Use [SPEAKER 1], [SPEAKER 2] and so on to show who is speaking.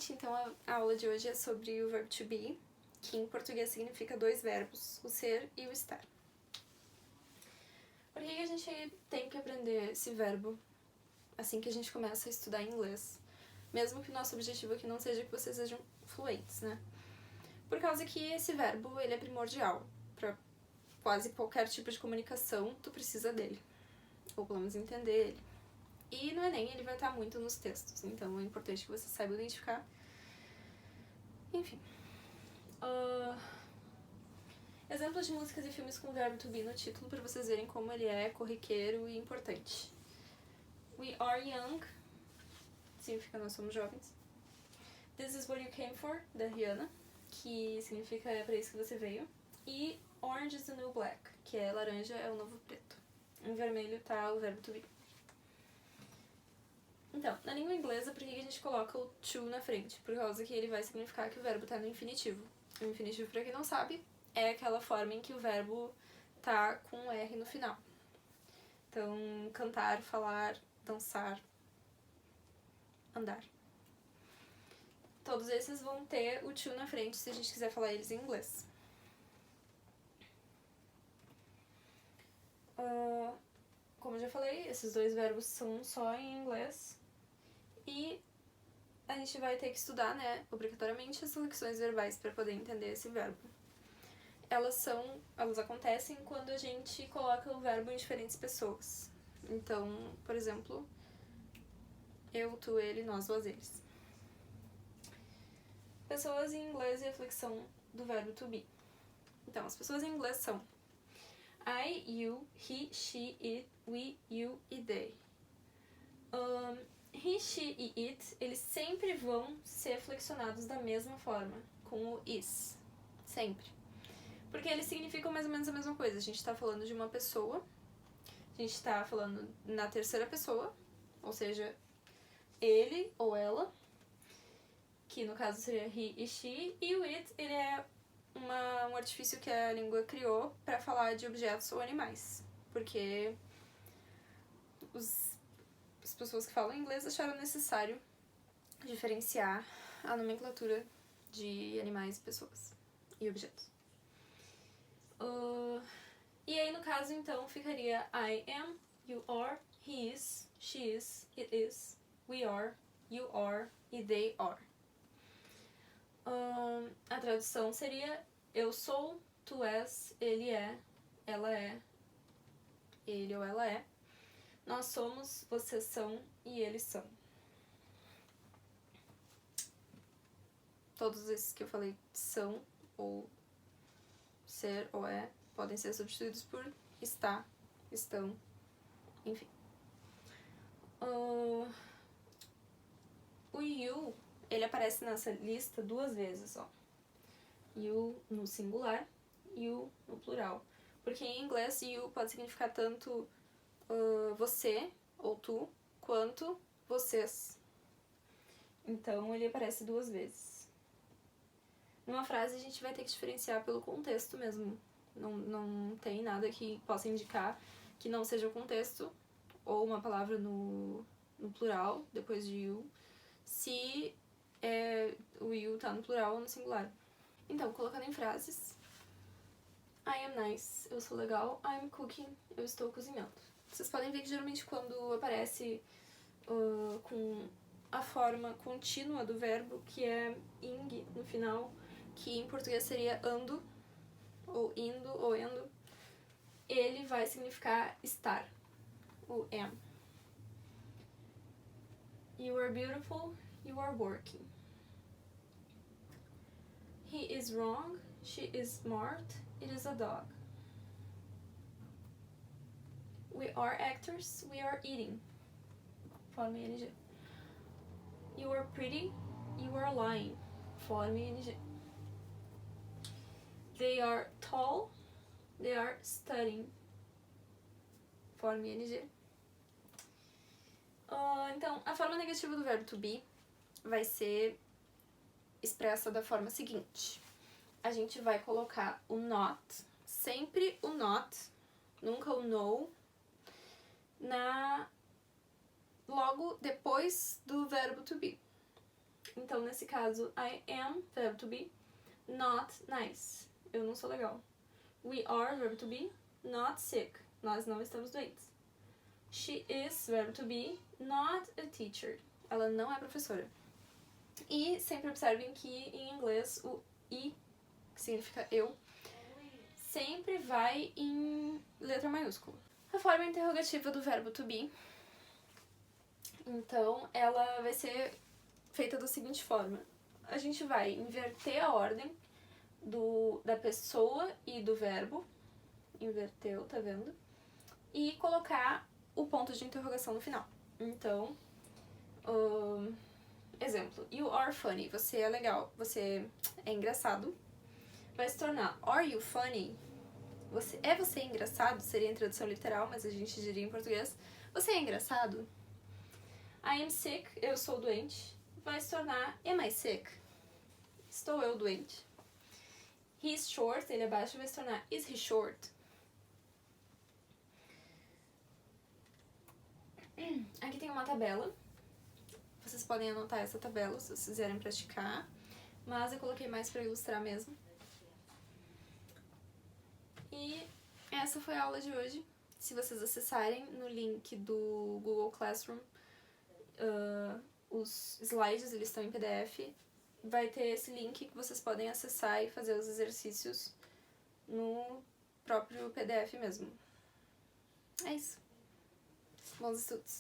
[SPEAKER 1] gente, então a aula de hoje é sobre o verbo to be, que em português significa dois verbos, o ser e o estar. Por que a gente tem que aprender esse verbo assim que a gente começa a estudar inglês? Mesmo que o nosso objetivo aqui não seja que vocês sejam fluentes, né? Por causa que esse verbo, ele é primordial. Para quase qualquer tipo de comunicação, tu precisa dele. Ou pelo menos entender ele. E no Enem ele vai estar muito nos textos, então é importante que você saiba identificar. Enfim. Exemplos de músicas e filmes com o verbo to be no título para vocês verem como ele é corriqueiro e importante. We Are Young, significa nós somos jovens. This Is What You Came For, da Rihanna, que significa é pra isso que você veio. E Orange is the New Black, que é laranja é o novo preto. Em vermelho tá o verbo to be. Então, na língua inglesa, por que a gente coloca o to na frente? Por causa que ele vai significar que o verbo tá no infinitivo. O infinitivo, pra quem não sabe, é aquela forma em que o verbo tá com um R no final. Então, cantar, falar, dançar, andar. Todos esses vão ter o to na frente se a gente quiser falar eles em inglês. Como eu já falei, esses dois verbos são só em inglês. E a gente vai ter que estudar, né, obrigatoriamente, as flexões verbais para poder entender esse verbo. Elas acontecem quando a gente coloca o verbo em diferentes pessoas. Então, por exemplo, eu, tu, ele, nós, vós, eles. Pessoas em inglês e a flexão do verbo to be. Então, as pessoas em inglês são I, you, he, she, it, we, you e they. He, she e it, eles sempre vão ser flexionados da mesma forma, com o is. Sempre. Porque eles significam mais ou menos a mesma coisa. A gente tá falando de uma pessoa, a gente tá falando na terceira pessoa, ou seja, ele ou ela, que no caso seria he e she, e o it, ele é um artifício que a língua criou para falar de objetos ou animais, porque as pessoas que falam inglês acharam necessário diferenciar a nomenclatura de animais, pessoas e objetos. E aí no caso então ficaria I am, you are, he is, she is, it is, we are, you are e they are. A tradução seria eu sou, tu és, ele é, ela é, ele ou ela é, nós somos, vocês são e eles são. Todos esses que eu falei são, ou ser, ou é, podem ser substituídos por está, estão, enfim. O you, ele aparece nessa lista duas vezes, ó. You no singular, you no plural. Porque em inglês, you pode significar tanto você, ou tu, quanto vocês. Então, ele aparece duas vezes. Numa frase, a gente vai ter que diferenciar pelo contexto mesmo. Não tem nada que possa indicar que não seja o contexto, ou uma palavra no plural, depois de you, se o you tá no plural ou no singular. Então, colocando em frases, I am nice, eu sou legal, I am cooking, eu estou cozinhando. Vocês podem ver que geralmente quando aparece com a forma contínua do verbo, que é ing no final, que em português seria ando, ou indo, ou endo, ele vai significar estar, o am. You are beautiful, you are working. He is wrong, she is smart, it is a dog. We are actors, we are eating. Forma ing. You are pretty, you are lying. Forma ing. They are tall, they are studying. Forma ing. Então, a forma negativa do verbo to be vai ser expressa da forma seguinte. A gente vai colocar o not, sempre o not, nunca o no, logo depois do verbo to be. Então, nesse caso, I am, verbo to be, not nice. Eu não sou legal. We are, verbo to be, not sick. Nós não estamos doentes. She is, verbo to be, not a teacher. Ela não é professora. E sempre observem que em inglês o I, que significa eu, sempre vai em letra maiúscula. A forma interrogativa do verbo to be, então, ela vai ser feita da seguinte forma. A gente vai inverter a ordem da pessoa e do verbo. Inverteu, tá vendo? E colocar o ponto de interrogação no final. Então, exemplo. You are funny. Você é legal. Você é engraçado. Vai se tornar Are you funny? Você engraçado? Seria em tradução literal, mas a gente diria em português. Você é engraçado? I am sick. Eu sou doente. Vai se tornar Am I sick? Estou eu doente? He's short. Ele é baixo. Vai se tornar Is he short? Aqui tem uma tabela. Vocês podem anotar essa tabela se vocês quiserem praticar. Mas eu coloquei mais para ilustrar mesmo. E essa foi a aula de hoje. Se vocês acessarem no link do Google Classroom, os slides eles estão em PDF. Vai ter esse link que vocês podem acessar e fazer os exercícios no próprio PDF mesmo. É isso. Bons estudos!